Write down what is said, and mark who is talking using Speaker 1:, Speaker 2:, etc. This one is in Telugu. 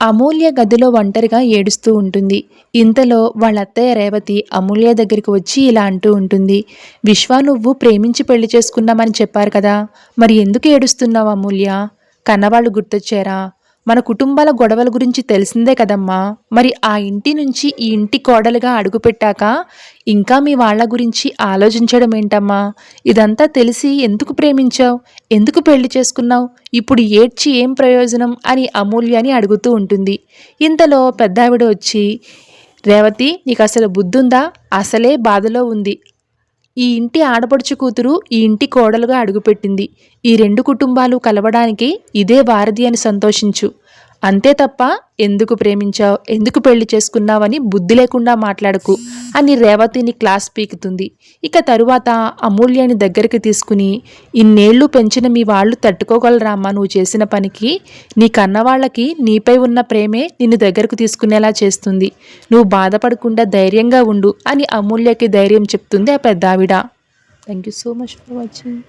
Speaker 1: అమూల్య గదిలో ఒంటరిగా ఏడుస్తూ ఉంటుంది. ఇంతలో వాళ్ళ అత్తయ్య రేవతి అమూల్య దగ్గరికి వచ్చి ఇలా అంటూ ఉంటుంది. విశ్వ నువ్వు ప్రేమించి పెళ్లి చేసుకున్నామని చెప్పారు కదా, మరి ఎందుకు ఏడుస్తున్నావు అమూల్య? కన్నవాళ్ళు గుర్తొచ్చారా? మన కుటుంబాల గొడవల గురించి తెలిసిందే కదమ్మా. మరి ఆ ఇంటి నుంచి ఈ ఇంటి కోడలుగా అడుగుపెట్టాక ఇంకా మీ వాళ్ళ గురించి ఆలోచించడం ఏంటమ్మా? ఇదంతా తెలిసి ఎందుకు ప్రేమించావు? ఎందుకు పెళ్లి చేసుకున్నావు? ఇప్పుడు ఏడ్చి ఏం ప్రయోజనం అని అమూల్యని అడుగుతూ ఉంటుంది. ఇంతలో పెద్దావిడ వచ్చి, రేవతి నీకు అసలు బుద్ధుందా? అసలే బాధలో ఉంది. ఈ ఇంటి ఆడపడుచు కూతురు ఈ ఇంటి కోడలుగా అడుగుపెట్టింది. ఈ రెండు కుటుంబాలు కలవడానికి ఇదే వారధి అని సంతోషించు. అంతే తప్ప ఎందుకు ప్రేమించావు, ఎందుకు పెళ్లి చేసుకున్నావని బుద్ధి లేకుండా మాట్లాడకు అని రేవతిని క్లాస్ పీకుతుంది. ఇక తరువాత అమూల్యని దగ్గరికి తీసుకుని, ఇన్నేళ్లు పెంచిన మీ వాళ్ళు తట్టుకోగలరామ్మా నువ్వు చేసిన పనికి? నీ కన్నవాళ్ళకి నీపై ఉన్న ప్రేమే నిన్ను దగ్గరకు తీసుకునేలా చేస్తుంది. నువ్వు బాధపడకుండా ధైర్యంగా ఉండు అని అమూల్యకి ధైర్యం చెప్తుంది ఆ పెద్దావిడ. Thank you so much for watching.